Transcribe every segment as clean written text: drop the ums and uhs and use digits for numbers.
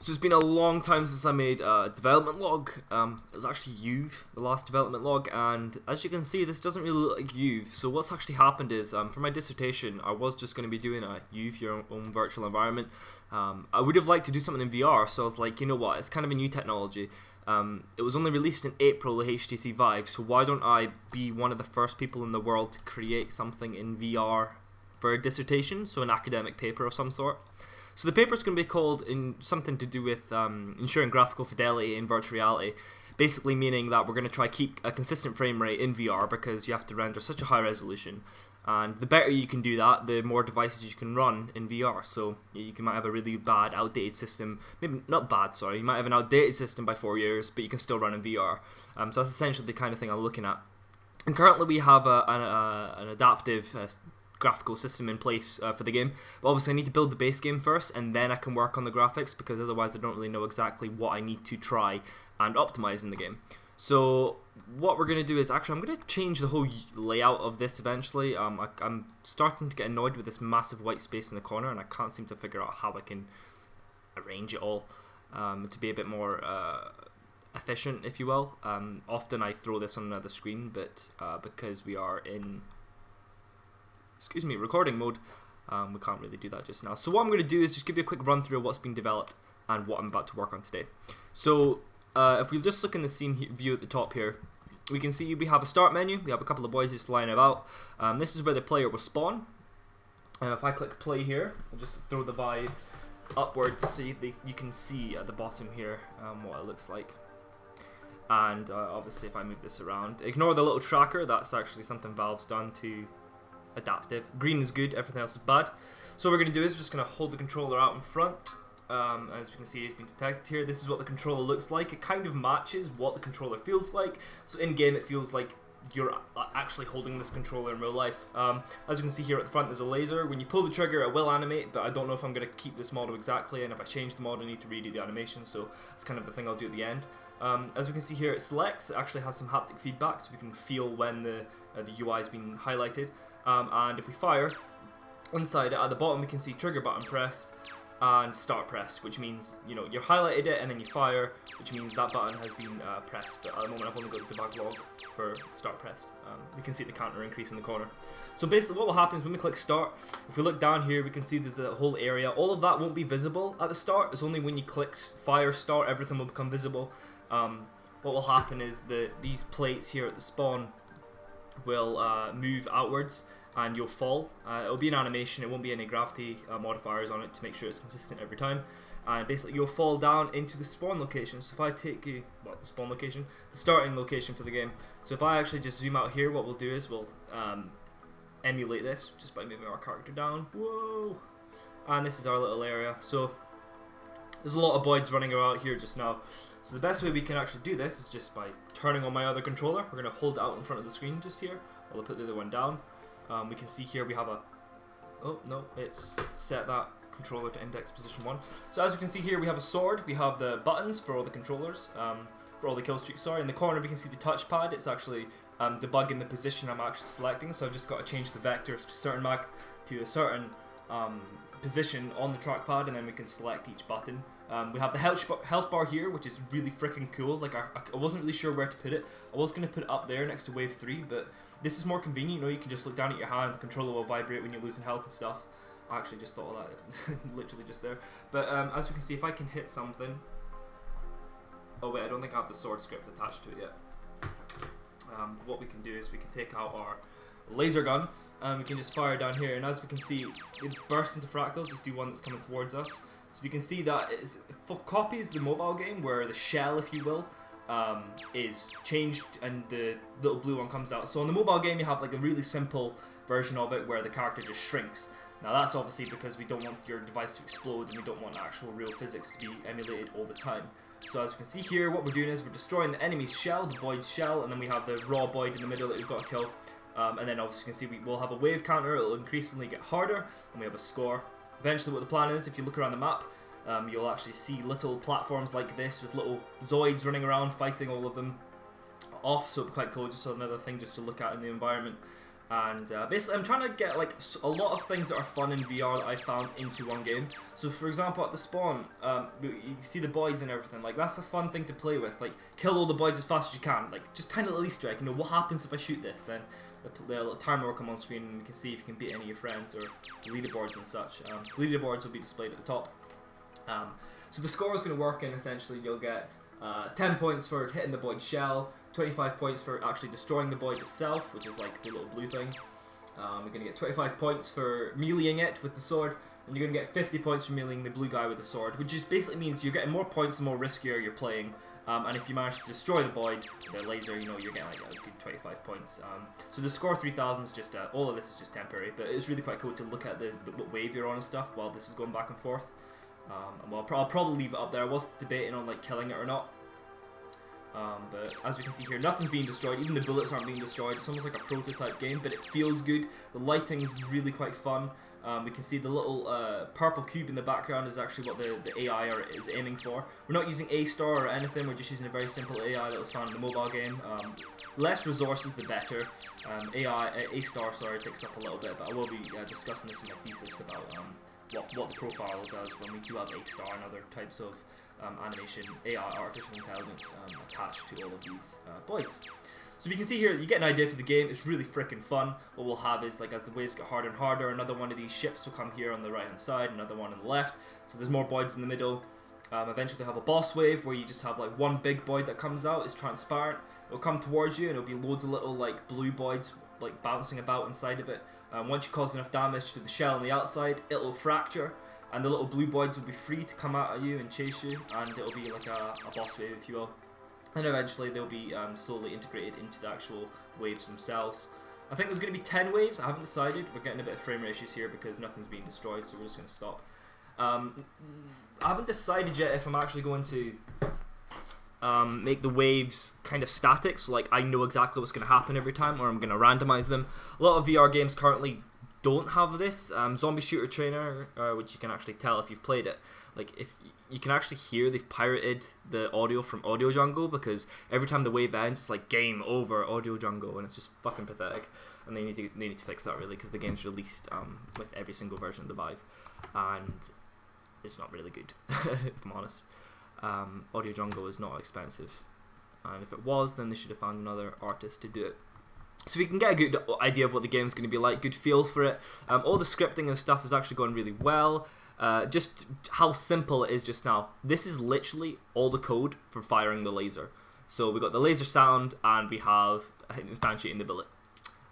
So it's been a long time since I made a development log. It was actually Yuve, the last development log, and as you can see, this doesn't really look like Yuve. So what's actually happened is, for my dissertation, I was just going to be doing a Yuve, your own virtual environment. I would have liked to do something in VR, so I was like, you know what, it's kind of a new technology. It was only released in April, the HTC Vive, so why don't I be one of the first people in the world to create something in VR for a dissertation, so an academic paper of some sort. So the paper is going to be called in something to do with ensuring graphical fidelity in virtual reality, basically meaning that we're going to try keep a consistent frame rate in VR because you have to render such a high resolution. And the better you can do that, the more devices you can run in VR. So might have a really bad, outdated system. Maybe not bad, sorry. You might have an outdated system by 4 years, but you can still run in VR. So that's essentially the kind of thing I'm looking at. And currently we have an adaptive graphical system in place for the game, but obviously I need to build the base game first and then I can work on the graphics, because otherwise I don't really know exactly what I need to try and optimize in the game. So what we're going to do is, actually I'm going to change the whole layout of this eventually. I'm starting to get annoyed with this massive white space in the corner, and I can't seem to figure out how I can arrange it all to be a bit more efficient, if you will. Often I throw this on another screen, but because we are in recording mode, we can't really do that just now. So what I'm going to do is just give you a quick run through of what's been developed and what I'm about to work on today. So if we just look in the scene view at the top here, we can see we have a start menu. We have a couple of boys just lying about. This is where the player will spawn. And if I click play here, I'll just throw the Vive upwards so you can see at the bottom here what it looks like. And obviously if I move this around, ignore the little tracker, that's actually something Valve's done to adaptive. Green is good, everything else is bad. So what we're going to do is we're just going to hold the controller out in front. As we can see, it's been detected here. This is what the controller looks like. It kind of matches what the controller feels like. So in game it feels like you're actually holding this controller in real life. As you can see here at the front, there's a laser. When you pull the trigger it will animate, but I don't know if I'm going to keep this model exactly, and if I change the model I need to redo the animation, so that's kind of the thing I'll do at the end. As we can see here, it selects. It actually has some haptic feedback, so we can feel when the UI has been highlighted. And if we fire, inside it at the bottom we can see trigger button pressed and start press, which means you've highlighted it and then you fire, which means that button has been pressed. But at the moment I've only got the debug log for start pressed. We can see the counter increase in the corner. So basically what will happen is when we click start, if we look down here we can see there's a whole area. All of that won't be visible at the start. It's only when you click fire start everything will become visible. What will happen is these plates here at the spawn will move outwards and you'll fall. It'll be an animation, it won't be any gravity modifiers on it to make sure it's consistent every time. And basically you'll fall down into the spawn location. So if I take you, well, the spawn location, the starting location for the game. So if I actually just zoom out here, what we'll do is we'll emulate this just by moving our character down. Whoa! And this is our little area. So there's a lot of boys running around here just now. So the best way we can actually do this is just by turning on my other controller. We're going to hold it out in front of the screen just here. I'll put the other one down. We can see here we have oh no, it's set that controller to index position 1. So as we can see here we have a sword, we have the buttons for all the controllers, for all the kill streaks, sorry. In the corner we can see the touchpad. It's actually debugging the position I'm actually selecting, so I've just got to change the vectors to a certain position on the trackpad, and then we can select each button. We have the health bar here, which is really freaking cool. Like I wasn't really sure where to put it. I was going to put it up there next to wave 3, but this is more convenient. You can just look down at your hand, the controller will vibrate when you're losing health and stuff. I actually just thought of that literally just there. But as we can see, if I can hit something, oh wait, I don't think I have the sword script attached to it yet. What we can do is we can take out our laser gun and we can just fire down here, and as we can see it bursts into fractals. Let's do one that's coming towards us. So we can see that it copies the mobile game where the shell, if you will, is changed and the little blue one comes out. So in the mobile game you have like a really simple version of it where the character just shrinks. Now that's obviously because we don't want your device to explode and we don't want actual real physics to be emulated all the time. So as you can see here, what we're doing is we're destroying the enemy's shell, the Void's shell, and then we have the raw Void in the middle that we've got to kill. And then obviously you can see we will have a wave counter, it'll increasingly get harder, and we have a score. Eventually what the plan is, if you look around the map, you'll actually see little platforms like this with little Xoids running around fighting all of them off, so it'll be quite cool, just another thing just to look at in the environment. And basically I'm trying to get like a lot of things that are fun in VR that I found into one game. So for example at the spawn, you see the boys and everything, like that's a fun thing to play with, like kill all the boys as fast as you can, like just tiny little Easter egg, you know, what happens if I shoot this, then the little timer will come on screen and you can see if you can beat any of your friends or leaderboards and such. Leaderboards will be displayed at the top. So the score is going to work in essentially you'll get 10 points for hitting the Boyd shell, 25 points for actually destroying the Boyd itself, which is like the little blue thing. You're going to get 25 points for meleeing it with the sword, and you're going to get 50 points for meleeing the blue guy with the sword, which just basically means you're getting more points the more riskier you're playing. And if you manage to destroy the Boyd, the laser, you know, you're getting like a good 25 points. So the score 3000 is just, all of this is just temporary, but it's really quite cool to look at what wave you're on and stuff while this is going back and forth. Well, I'll probably leave it up there. I was debating on like killing it or not. But as we can see here, nothing's being destroyed, even the bullets aren't being destroyed. It's almost like a prototype game, but it feels good. The lighting's really quite fun. We can see the little purple cube in the background is actually what the AI is aiming for. We're not using A-star or anything, we're just using a very simple AI that was found in the mobile game. Less resources the better. A-star, sorry, takes up a little bit, but I will be discussing this in my thesis about what the profile does when we do have A-star and other types of animation, AI, artificial intelligence attached to all of these boys. So you can see here, you get an idea for the game. It's really freaking fun. What we'll have is, like, as the waves get harder and harder, another one of these ships will come here on the right hand side, another one on the left. So there's more boys in the middle. Eventually they'll have a boss wave where you just have like one big boy that comes out. It's transparent. It'll come towards you and it'll be loads of little like blue boys like bouncing about inside of it. Once you cause enough damage to the shell on the outside, it'll fracture. And the little blue boys will be free to come out at you and chase you, and it'll be like a boss wave, if you will. And eventually they'll be slowly integrated into the actual waves themselves. I think there's going to be 10 waves, I haven't decided. We're getting a bit of frame rate issues here because nothing's being destroyed, so we're just going to stop. I haven't decided yet if I'm actually going to make the waves kind of static, so like I know exactly what's going to happen every time, or I'm going to randomize them. A lot of VR games currently don't have this. Zombie Shooter Trainer, which you can actually tell if you've played it, like if you can actually hear they've pirated the audio from Audio Jungle, because every time the wave ends it's like game over Audio Jungle, and it's just fucking pathetic, and they need to fix that really, because the game's released with every single version of the Vive, and it's not really good if I'm honest. Audio Jungle is not expensive, and if it was, then they should have found another artist to do it. So we can get a good idea of what the game's going to be like, good feel for it. All the scripting and stuff is actually going really well. Just how simple it is just now. This is literally all the code for firing the laser. So we got the laser sound and we have instantiating the bullet.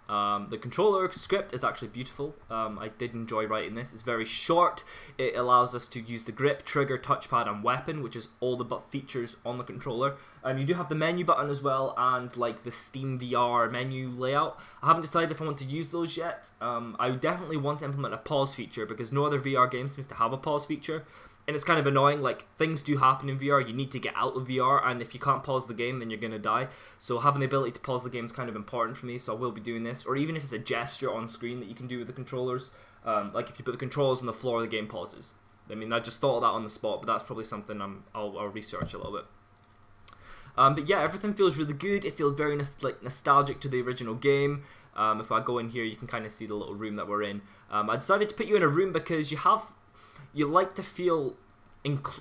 The controller script is actually beautiful. I did enjoy writing this. It's very short. It allows us to use the grip, trigger, touchpad and weapon, which is all the features on the controller. You do have the menu button as well, and like the Steam VR menu layout. I haven't decided if I want to use those yet. I definitely want to implement a pause feature, because no other VR game seems to have a pause feature. And it's kind of annoying, like, things do happen in VR, you need to get out of VR, and if you can't pause the game, then you're going to die. So having the ability to pause the game is kind of important for me, so I will be doing this. Or even if it's a gesture on screen that you can do with the controllers, like if you put the controllers on the floor, the game pauses. I mean, I just thought of that on the spot, but that's probably something I'll research a little bit. But yeah, everything feels really good. It feels very nostalgic to the original game. If I go in here, you can kind of see the little room that we're in. I decided to put you in a room because you like to feel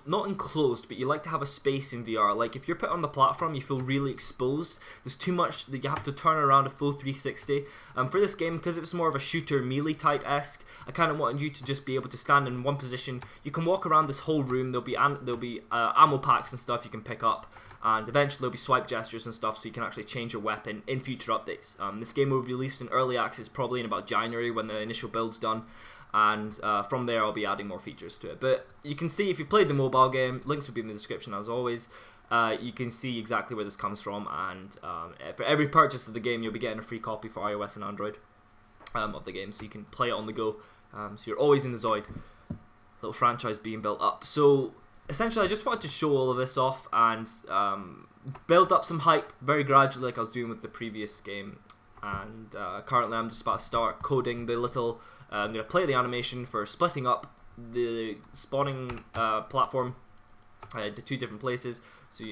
not enclosed, but you like to have a space in VR. Like if you're put on the platform, you feel really exposed. There's too much that you have to turn around a full 360. For this game, because it's more of a shooter melee type-esque, I kind of wanted you to just be able to stand in one position. You can walk around this whole room. There'll be ammo packs and stuff you can pick up, and eventually there'll be swipe gestures and stuff, so you can actually change your weapon in future updates. This game will be released in early access probably in about January when the initial build's done. And from there I'll be adding more features to it. But you can see, if you played the mobile game, links will be in the description as always. You can see exactly where this comes from, and for every purchase of the game you'll be getting a free copy for iOS and Android of the game, so you can play it on the go. So you're always in the Xoid. Little franchise being built up. So essentially I just wanted to show all of this off and build up some hype very gradually, like I was doing with the previous game. And currently I'm just about to start coding the little I'm going to play the animation for splitting up the spawning platform to two different places. So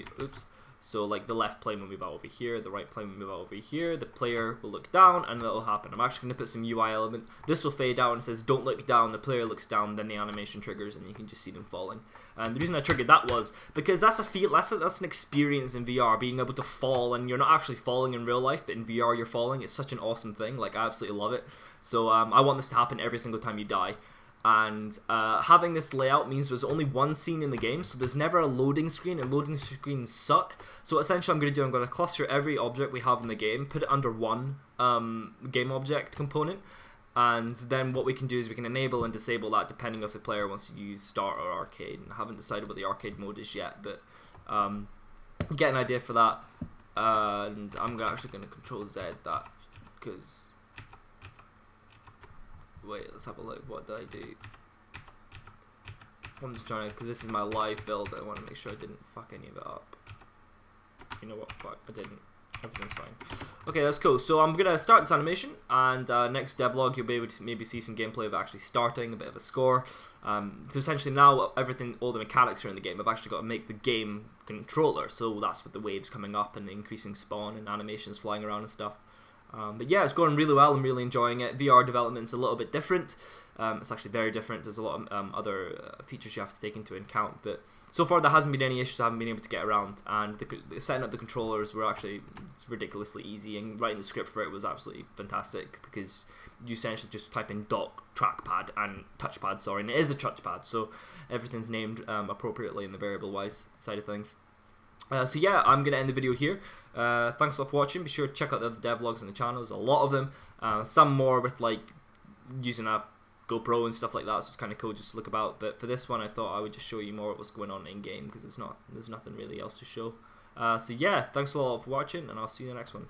So like the left plane will move out over here, the right plane will move out over here, the player will look down, and it'll happen. I'm actually going to put some UI element. This will fade out and says don't look down, the player looks down, then the animation triggers and you can just see them falling. And the reason I triggered that was because that's an experience in VR, being able to fall, and you're not actually falling in real life, but in VR you're falling. It's such an awesome thing, like I absolutely love it. So I want this to happen every single time you die. And having this layout means there's only one scene in the game, so there's never a loading screen, and loading screens suck. So essentially I'm going to cluster every object we have in the game, put it under one game object component, and then what we can do is we can enable and disable that depending if the player wants to use Start or Arcade. And I haven't decided what the Arcade mode is yet, but get an idea for that. And I'm actually going to Control Z that, because... Wait, let's have a look. What did I do? I'm just trying to, because this is my live build, I want to make sure I didn't fuck any of it up. You know what? Fuck, I didn't. Everything's fine. Okay, that's cool. So I'm going to start this animation, and next devlog you'll be able to maybe see some gameplay of actually starting, a bit of a score. So essentially now all the mechanics are in the game. I've actually got to make the game controller, so that's with the waves coming up and the increasing spawn and animations flying around and stuff. But yeah, it's going really well. I'm really enjoying it. VR development's a little bit different. It's actually very different. There's a lot of other features you have to take into account. But so far there hasn't been any issues I haven't been able to get around. And setting up the controllers were actually it's ridiculously easy. And writing the script for it was absolutely fantastic, because you essentially just type in dock, trackpad, and touchpad, sorry. And it is a touchpad, so everything's named appropriately in the variable-wise side of things. So yeah, I'm going to end the video here. Thanks a lot for watching. Be sure to check out the devlogs on the channel. There's a lot of them. Some more with like using a GoPro and stuff like that, so it's kind of cool just to look about. But for this one, I thought I would just show you more of what's going on in game, because there's nothing really else to show. So yeah, thanks a lot for watching, and I'll see you in the next one.